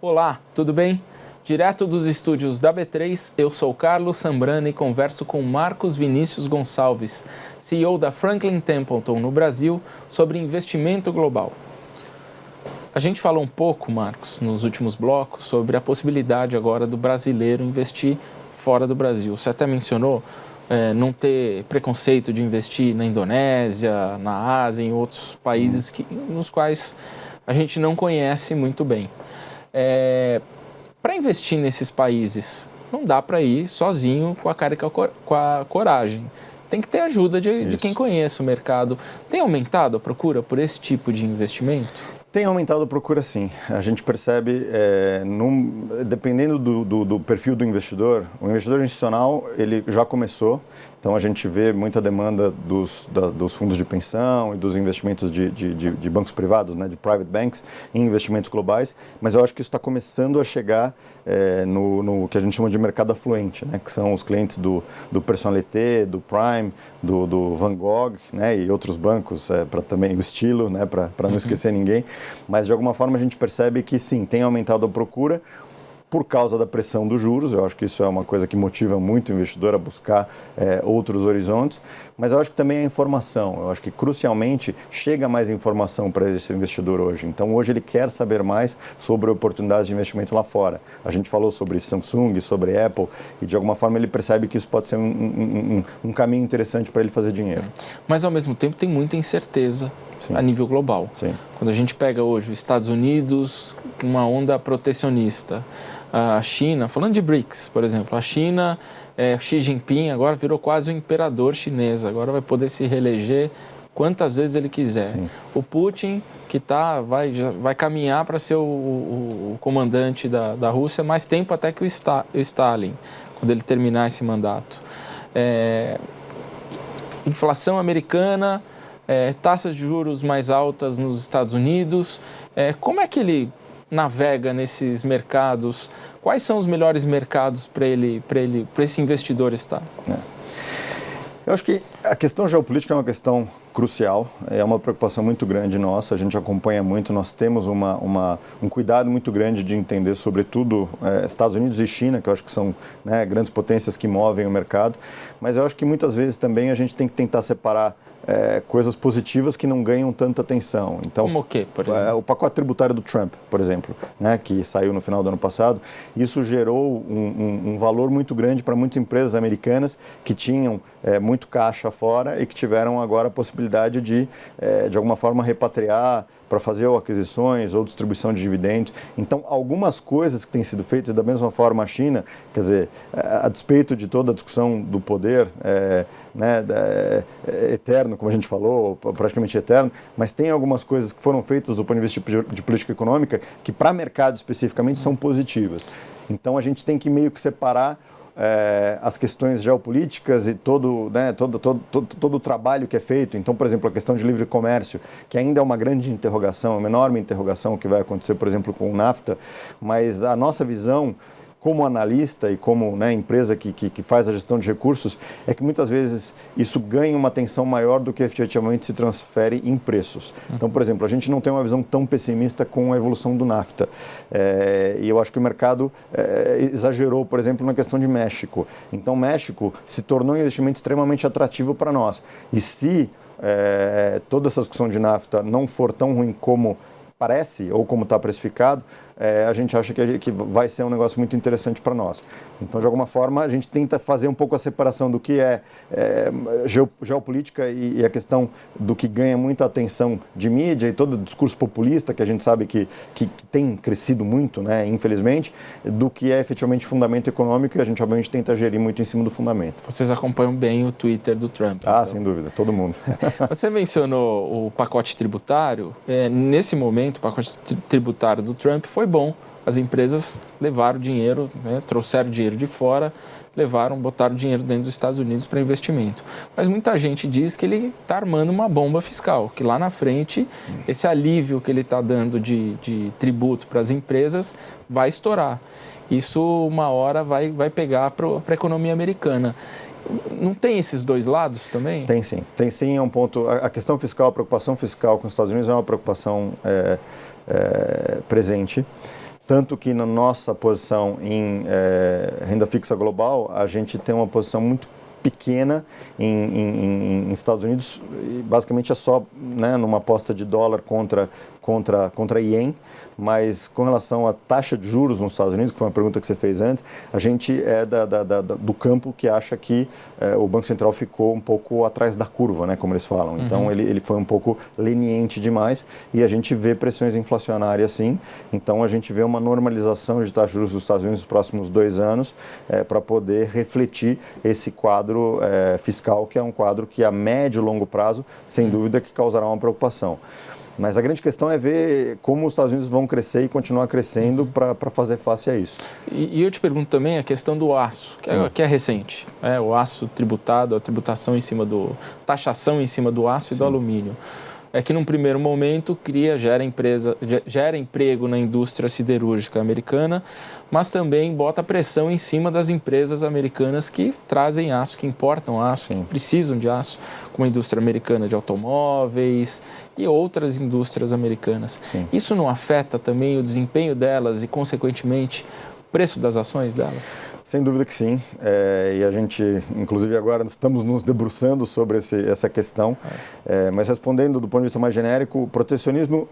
Olá, tudo bem? Direto dos estúdios da B3, eu sou Carlos Sambrana e converso com Marcos Vinícius Gonçalves, CEO da Franklin Templeton no Brasil, sobre investimento global. A gente falou um pouco, Marcos, nos últimos blocos, sobre a possibilidade agora do brasileiro investir fora do Brasil. Você até mencionou não ter preconceito de investir na Indonésia, na Ásia, em outros países nos quais a gente não conhece muito bem. Para investir nesses países, não dá para ir sozinho com a cara e com a coragem. Tem que ter ajuda de quem conhece o mercado. Tem aumentado a procura por esse tipo de investimento? Tem aumentado a procura, sim. A gente percebe, dependendo do perfil do investidor, o investidor institucional ele já começou, então a gente vê muita demanda dos fundos de pensão e dos investimentos de bancos privados, né, de private banks, em investimentos globais, mas eu acho que isso está começando a chegar no que a gente chama de mercado afluente, né, que são os clientes do Personnalité, do Prime, do Van Gogh, né, e outros bancos, para também o estilo, né, para não esquecer ninguém. Mas, de alguma forma, a gente percebe que, sim, tem aumentado a procura por causa da pressão dos juros. Eu acho que isso é uma coisa que motiva muito o investidor a buscar outros horizontes. Mas eu acho que também a informação. Eu acho que, crucialmente, chega mais informação para esse investidor hoje. Então, hoje ele quer saber mais sobre oportunidades de investimento lá fora. A gente falou sobre Samsung, sobre Apple, e, de alguma forma, ele percebe que isso pode ser um caminho interessante para ele fazer dinheiro. Mas, ao mesmo tempo, tem muita incerteza. Sim. A nível global. Sim. Quando a gente pega hoje os Estados Unidos, uma onda protecionista, a China, falando de BRICS, por exemplo, a China, Xi Jinping agora virou quase o imperador chinês, agora vai poder se reeleger quantas vezes ele quiser. Sim. O Putin, que vai caminhar para ser o comandante da Rússia mais tempo até que o Stalin, quando ele terminar esse mandato. Inflação americana, taxas de juros mais altas nos Estados Unidos. Como é que ele navega nesses mercados? Quais são os melhores mercados para esse investidor estar? Eu acho que a questão geopolítica é uma questão crucial, é uma preocupação muito grande nossa, a gente acompanha muito, nós temos um cuidado muito grande de entender, sobretudo, Estados Unidos e China, que eu acho que são, né, grandes potências que movem o mercado, mas eu acho que muitas vezes também a gente tem que tentar separar coisas positivas que não ganham tanta atenção. Então, como o quê, por exemplo? O pacote tributário do Trump, por exemplo, né, que saiu no final do ano passado, isso gerou um valor muito grande para muitas empresas americanas que tinham muito caixa fora e que tiveram agora a possibilidade de alguma forma, repatriar para fazer ou aquisições ou distribuição de dividendos. Então, algumas coisas que têm sido feitas, da mesma forma a China, quer dizer, a despeito de toda a discussão do poder eterno, como a gente falou, praticamente eterno, mas tem algumas coisas que foram feitas do ponto de vista de política econômica que, para mercado especificamente, são positivas. Então, a gente tem que meio que separar as questões geopolíticas e todo o trabalho que é feito. Então, por exemplo, a questão de livre comércio, que ainda é uma grande interrogação, uma enorme interrogação que vai acontecer, por exemplo, com o NAFTA, mas a nossa visão como analista e como, né, empresa que faz a gestão de recursos, é que muitas vezes isso ganha uma atenção maior do que efetivamente se transfere em preços. Então, por exemplo, a gente não tem uma visão tão pessimista com a evolução do NAFTA. E eu acho que o mercado exagerou, por exemplo, na questão de México. Então, México se tornou um investimento extremamente atrativo para nós. E se toda essa discussão de NAFTA não for tão ruim como parece, ou como está precificado, a gente acha que vai ser um negócio muito interessante para nós. Então, de alguma forma, a gente tenta fazer um pouco a separação do que é geopolítica e a questão do que ganha muita atenção de mídia e todo o discurso populista, que a gente sabe que tem crescido muito, né, infelizmente, do que é efetivamente fundamento econômico, e a gente, obviamente, tenta gerir muito em cima do fundamento. Vocês acompanham bem o Twitter do Trump. Ah, então. Sem dúvida, todo mundo. Você mencionou o pacote tributário. Nesse momento, o pacote tributário do Trump foi bom. As empresas levaram dinheiro, né, trouxeram dinheiro de fora, botaram dinheiro dentro dos Estados Unidos para investimento. Mas muita gente diz que ele está armando uma bomba fiscal, que lá na frente, esse alívio que ele está dando de tributo para as empresas vai estourar. Isso, uma hora, vai pegar para a economia americana. Não tem esses dois lados também? Tem sim. Tem sim, é um ponto. A questão fiscal, a preocupação fiscal com os Estados Unidos é uma preocupação presente. Tanto que na nossa posição em renda fixa global, a gente tem uma posição muito pequena em Estados Unidos, basicamente é só, né, numa aposta de dólar contra ien, mas com relação à taxa de juros nos Estados Unidos, que foi uma pergunta que você fez antes, a gente é do campo que acha que o Banco Central ficou um pouco atrás da curva, né, como eles falam. Então ele foi um pouco leniente demais e a gente vê pressões inflacionárias sim. Então a gente vê uma normalização de taxa de juros dos Estados Unidos nos próximos 2 anos para poder refletir esse quadro fiscal, que é um quadro que a médio e longo prazo, sem dúvida, que causará uma preocupação. Mas a grande questão é ver como os Estados Unidos vão crescer e continuar crescendo para fazer face a isso. E eu te pergunto também a questão do aço, que é recente. O aço tributado, a tributação em cima taxação em cima do aço e do alumínio. É que num primeiro momento gera emprego na indústria siderúrgica americana, mas também bota pressão em cima das empresas americanas que trazem aço, que importam aço, que precisam de aço, como a indústria americana de automóveis e outras indústrias americanas. Sim. Isso não afeta também o desempenho delas e, consequentemente, o preço das ações delas? Sem dúvida que sim, e a gente, inclusive agora, estamos nos debruçando sobre essa questão, mas respondendo do ponto de vista mais genérico, o protecionismo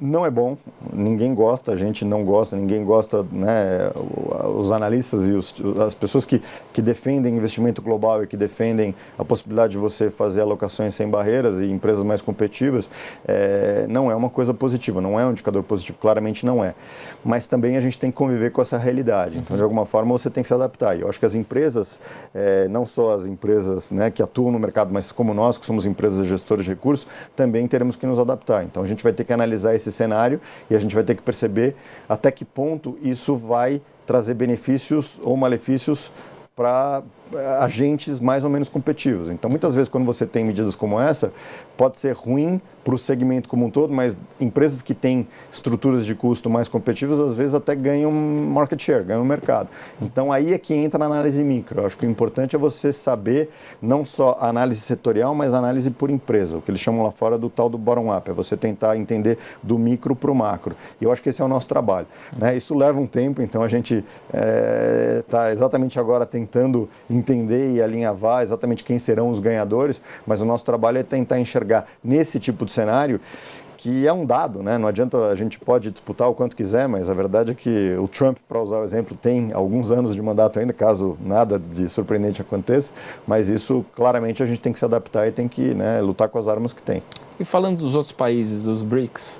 não é bom, ninguém gosta, a gente não gosta, ninguém gosta, né, os analistas e as pessoas que defendem investimento global e que defendem a possibilidade de você fazer alocações sem barreiras e empresas mais competitivas, não é uma coisa positiva, não é um indicador positivo, claramente não é. Mas também a gente tem que conviver com essa realidade, então de alguma forma você tem que se adaptar. E eu acho que as empresas, não só as empresas, né, que atuam no mercado, mas como nós, que somos empresas gestoras de recursos, também teremos que nos adaptar. Então a gente vai ter que analisar esse cenário e a gente vai ter que perceber até que ponto isso vai trazer benefícios ou malefícios para agentes mais ou menos competitivos. Então, muitas vezes, quando você tem medidas como essa, pode ser ruim para o segmento como um todo, mas empresas que têm estruturas de custo mais competitivas, às vezes até ganham market share, ganham mercado. Então, aí é que entra a análise micro. Eu acho que o importante é você saber não só a análise setorial, mas a análise por empresa, o que eles chamam lá fora do tal do bottom-up, é você tentar entender do micro para o macro. E eu acho que esse é o nosso trabalho, né? Isso leva um tempo, então a gente está exatamente agora tentando entender e alinhavar exatamente quem serão os ganhadores, mas o nosso trabalho é tentar enxergar nesse tipo de cenário, que é um dado, né? Não adianta, a gente pode disputar o quanto quiser, mas a verdade é que o Trump, para usar o exemplo, tem alguns anos de mandato ainda, caso nada de surpreendente aconteça, mas isso claramente a gente tem que se adaptar e tem que, né, lutar com as armas que tem. E falando dos outros países, dos BRICS,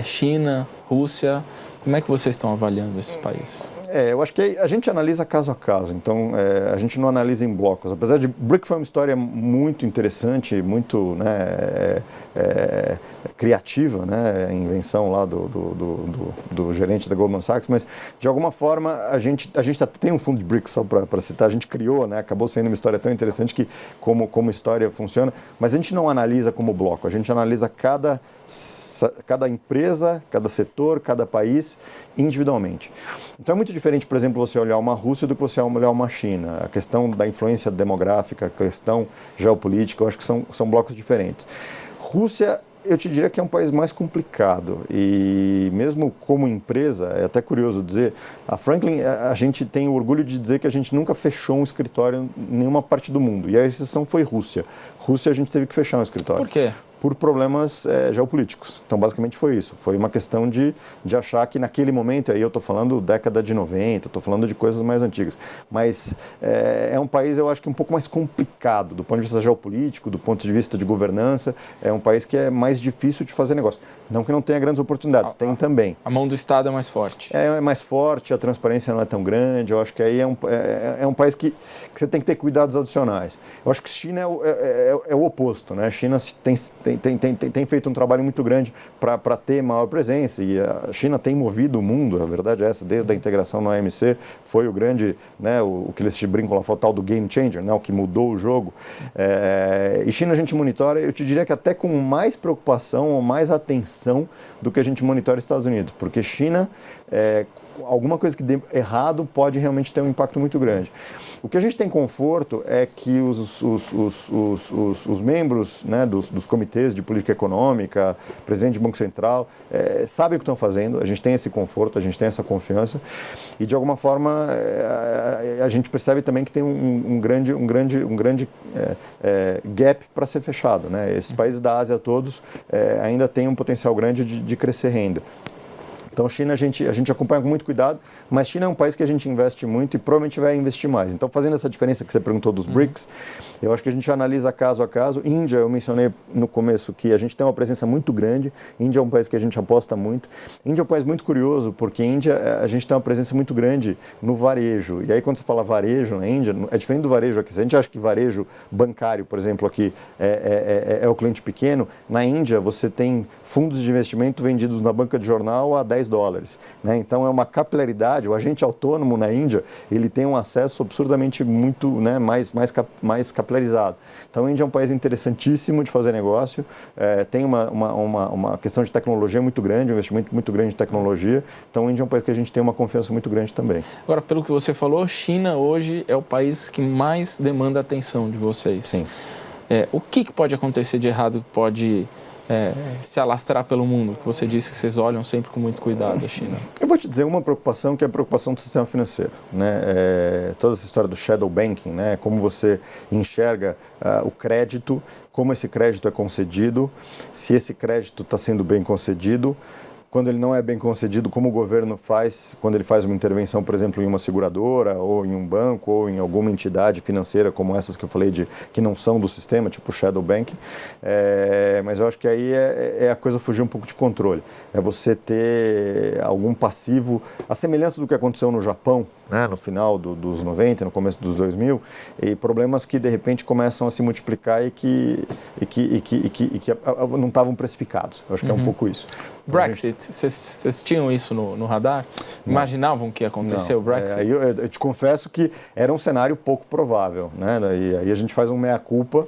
China, Rússia, como é que vocês estão avaliando esses países? Eu acho que a gente analisa caso a caso, então a gente não analisa em blocos. Apesar de BRIC foi uma história muito interessante, muito, né, criativa, né, a invenção lá do gerente da Goldman Sachs, mas de alguma forma a gente tem um fundo de BRICS, só para citar, a gente criou, né, acabou sendo uma história tão interessante que como história funciona, mas a gente não analisa como bloco, a gente analisa cada empresa, cada setor, cada país individualmente. Então é muito diferente, por exemplo, você olhar uma Rússia do que você olhar uma China. A questão da influência demográfica, a questão geopolítica, eu acho que são blocos diferentes. Rússia, eu te diria que é um país mais complicado e mesmo como empresa, é até curioso dizer, a Franklin, a gente tem o orgulho de dizer que a gente nunca fechou um escritório em nenhuma parte do mundo e a exceção foi Rússia. Rússia a gente teve que fechar um escritório. Por quê? Por problemas geopolíticos. Então, basicamente foi isso. Foi uma questão de achar que naquele momento, aí eu estou falando década de 90, estou falando de coisas mais antigas, mas é um país, eu acho que um pouco mais complicado do ponto de vista geopolítico, do ponto de vista de governança, é um país que é mais difícil de fazer negócio. Não que não tenha grandes oportunidades, tem também. A mão do Estado é mais forte. É mais forte, a transparência não é tão grande, eu acho que aí é um país que você tem que ter cuidados adicionais. Eu acho que China é o oposto, né? A China tem feito um trabalho muito grande para ter maior presença e a China tem movido o mundo, a verdade é essa, desde a integração no OMC, foi o grande, né, o que eles brincam lá, foi o tal do game changer, né, o que mudou o jogo. E China a gente monitora, eu te diria que até com mais preocupação ou mais atenção do que a gente monitora Estados Unidos, porque China, alguma coisa que dê errado pode realmente ter um impacto muito grande. O que a gente tem conforto é que os membros, né, dos comitês de política econômica, presidente do Banco Central, sabem o que estão fazendo, a gente tem esse conforto, a gente tem essa confiança e de alguma forma a gente percebe também que tem um grande gap para ser fechado, né? Esses países da Ásia todos ainda têm um potencial grande de crescer renda. Então, China a gente acompanha com muito cuidado, mas China é um país que a gente investe muito e provavelmente vai investir mais. Então, fazendo essa diferença que você perguntou dos BRICS, eu acho que a gente analisa caso a caso. Índia, eu mencionei no começo que a gente tem uma presença muito grande. Índia é um país que a gente aposta muito. Índia é um país muito curioso, porque Índia a gente tem uma presença muito grande no varejo. E aí, quando você fala varejo na Índia, é diferente do varejo aqui. Se a gente acha que varejo bancário, por exemplo, aqui é o cliente pequeno, na Índia você tem fundos de investimento vendidos na banca de jornal a $10. Né? Então é uma capilaridade, o agente autônomo na Índia, ele tem um acesso absurdamente muito, né, mais capilarizado. Então a Índia é um país interessantíssimo de fazer negócio, tem uma questão de tecnologia muito grande, um investimento muito grande em tecnologia, então a Índia é um país que a gente tem uma confiança muito grande também. Agora, pelo que você falou, China hoje é o país que mais demanda a atenção de vocês. Sim. O que pode acontecer de errado que pode se alastrar pelo mundo, que você disse que vocês olham sempre com muito cuidado a China? Eu vou te dizer uma preocupação, que é a preocupação do sistema financeiro, né? Toda essa história do shadow banking, né? Como você enxerga o crédito, como esse crédito é concedido, se esse crédito está sendo bem concedido, quando ele não é bem concedido, como o governo faz quando ele faz uma intervenção, por exemplo, em uma seguradora, ou em um banco, ou em alguma entidade financeira como essas que eu falei, que não são do sistema, tipo shadow banking. Mas eu acho que aí a coisa fugir um pouco de controle. É você ter algum passivo, a semelhança do que aconteceu no Japão, né, no final dos 90, no começo dos 2000, e problemas que de repente começam a se multiplicar e que não estavam precificados. Eu acho que é um pouco isso. Brexit, vocês tinham isso no radar? Não. Imaginavam que ia acontecer o Brexit? Eu te confesso que era um cenário pouco provável, né? E aí a gente faz um meia-culpa,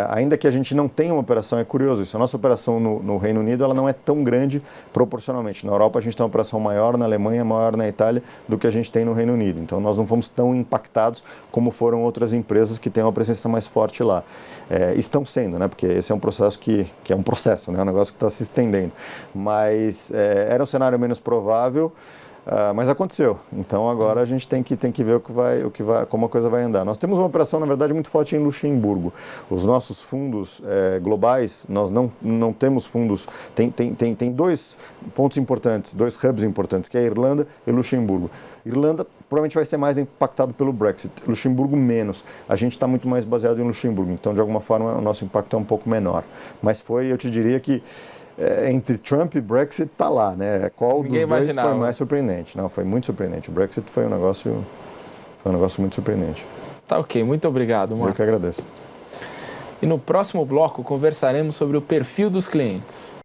ainda que a gente não tenha uma operação, é curioso isso, a nossa operação no Reino Unido ela não é tão grande proporcionalmente. Na Europa a gente tem uma operação maior, na Alemanha maior, na Itália, do que a gente tem no Reino Unido. Então nós não fomos tão impactados como foram outras empresas que têm uma presença mais forte lá. Estão sendo, né? Porque esse é um processo que é um processo, né? É um negócio que está se estendendo. Mas era um cenário menos provável, mas aconteceu. Então agora a gente tem que ver como a coisa vai andar. Nós temos uma operação, na verdade, muito forte em Luxemburgo. Os nossos fundos globais, nós não temos fundos. Tem dois pontos importantes, dois hubs importantes, que é a Irlanda e Luxemburgo. Irlanda provavelmente vai ser mais impactado pelo Brexit, Luxemburgo menos. A gente está muito mais baseado em Luxemburgo, então de alguma forma o nosso impacto é um pouco menor. Mas eu te diria que entre Trump e Brexit está lá, né? Qual dos dois foi mais surpreendente? Não, foi muito surpreendente. O Brexit foi um negócio muito surpreendente. Tá ok, muito obrigado, Marcos. Eu que agradeço. E no próximo bloco conversaremos sobre o perfil dos clientes.